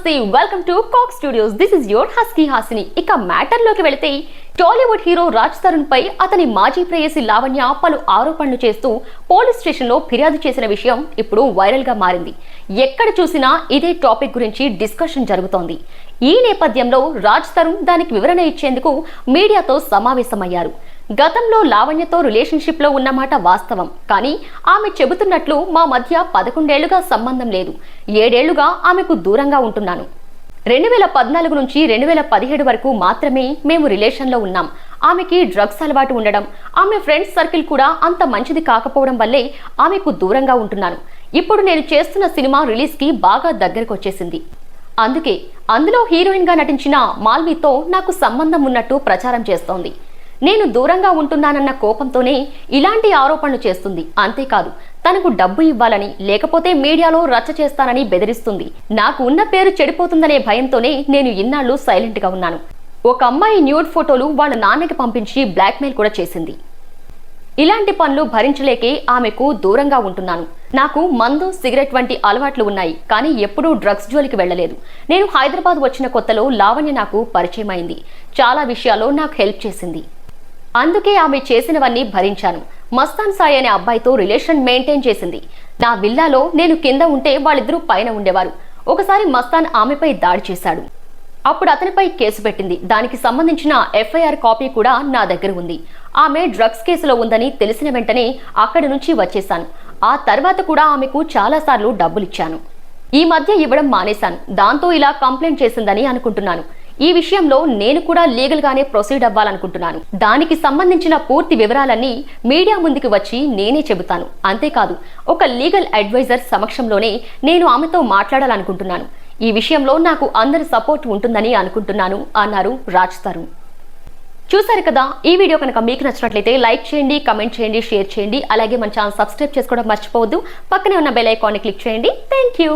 నమస్తే welcome to కాక్ studios. This is your husky Hasini. ఇక మ్యాటర్ లోకి వెళితే టాలీవుడ్ హీరో రాజ్ తరుణ్ పై అతని మాజీ ప్రేయసి లావణ్య పలు ఆరోపణలు చేస్తూ పోలీస్ స్టేషన్ లో ఫిర్యాదు చేసిన విషయం ఇప్పుడు వైరల్ గా మారింది. ఎక్కడ చూసినా ఇదే టాపిక్ గురించి డిస్కషన్ జరుగుతోంది. ఈ నేపథ్యంలో రాజ్ తరుణ్ దానికి వివరణ ఇచ్చేందుకు మీడియాతో సమావేశమయ్యారు. గతంలో లావణ్యతో రిలేషన్షిప్ లో ఉన్నమాట వాస్తవం, కానీ ఆమె చెబుతున్నట్లు మా మధ్య 11 ఏళ్లుగా సంబంధం లేదు. 7 ఏళ్లుగా ఆమెకు దూరంగా ఉంటున్నాను. 2014 నుంచి 2017 వరకు మాత్రమే మేము రిలేషన్లో ఉన్నాం. ఆమెకి డ్రగ్స్ అలవాటు ఉండడం, ఆమె ఫ్రెండ్స్ సర్కిల్ కూడా అంత మంచిది కాకపోవడం వల్లే ఆమెకు దూరంగా ఉంటున్నాను. ఇప్పుడు నేను చేస్తున్న సినిమా రిలీజ్ కి బాగా దగ్గరకు వచ్చేసింది. అందుకే అందులో హీరోయిన్ గా నటించిన మాల్వీతో నాకు సంబంధం ఉన్నట్టు ప్రచారం చేస్తోంది. నేను దూరంగా ఉంటున్నానన్న కోపంతోనే ఇలాంటి ఆరోపణలు చేస్తుంది. అంతేకాదు, తనకు డబ్బు ఇవ్వాలని, లేకపోతే మీడియాలో రచ్చ చేస్తానని బెదిరిస్తుంది. నాకు ఉన్న పేరు చెడిపోతుందనే భయంతోనే నేను ఇన్నాళ్లు సైలెంట్ గా ఉన్నాను. ఒక అమ్మాయి న్యూడ్ ఫోటోలు వాళ్ళ నాన్నకి పంపించి బ్లాక్మెయిల్ కూడా చేసింది. ఇలాంటి పనులు భరించలేకే ఆమెకు దూరంగా ఉంటున్నాను. నాకు మందు, సిగరెట్ వంటి అలవాట్లు ఉన్నాయి, కానీ ఎప్పుడూ డ్రగ్స్ జోలికి వెళ్లలేదు. నేను హైదరాబాద్ వచ్చిన కొత్తలో లావణ్య నాకు పరిచయం అయింది. చాలా విషయాల్లో నాకు హెల్ప్ చేసింది. అందుకే ఆమె చేసినవన్నీ భరించాను. మస్తాన్ సాయి అనే అబ్బాయితో రిలేషన్ మెయింటైన్ చేసింది. నా విల్లాలో నేను కింద ఉంటే వాళ్ళిద్దరూ పైన ఉండేవారు. ఒకసారి మస్తాన్ ఆమెపై దాడి చేశాడు. అప్పుడు అతనిపై కేసు పెట్టింది. దానికి సంబంధించిన ఎఫ్ఐఆర్ కాపీ కూడా నా దగ్గర ఉంది. ఆమె డ్రగ్స్ కేసులో ఉందని తెలిసిన వెంటనే అక్కడి నుంచి వచ్చేశాను. ఆ తర్వాత కూడా ఆమెకు చాలాసార్లు డబ్బులిచ్చాను. ఈ మధ్య ఇవ్వడం మానేశాను. దాంతో ఇలా కంప్లైంట్ చేసిందని అనుకుంటున్నాను. ఈ విషయంలో నేను కూడా లీగల్ గానే ప్రొసీడ్ అవ్వాలనుకుంటున్నాను. దానికి సంబంధించిన పూర్తి వివరాలన్నీ మీడియా ముందుకు వచ్చి నేనే చెబుతాను. అంతేకాదు, ఒక లీగల్ అడ్వైజర్ సమక్షంలోనే నేను ఆమెతో మాట్లాడాలనుకుంటున్నాను. ఈ విషయంలో నాకు అందరి సపోర్ట్ ఉంటుందని అనుకుంటున్నాను అన్నారు రాజ్ తరుణ్. చూసారు కదా, ఈ వీడియో కనుక మీకు నచ్చినట్లయితే లైక్ చేయండి, కమెంట్ చేయండి, షేర్ చేయండి. అలాగే మన ఛానల్ సబ్స్క్రైబ్ చేసుకోవడం మర్చిపోవద్దు. పక్కనే ఉన్న బెల్ ఐకాన్ ని క్లిక్ చేయండి. Thank you.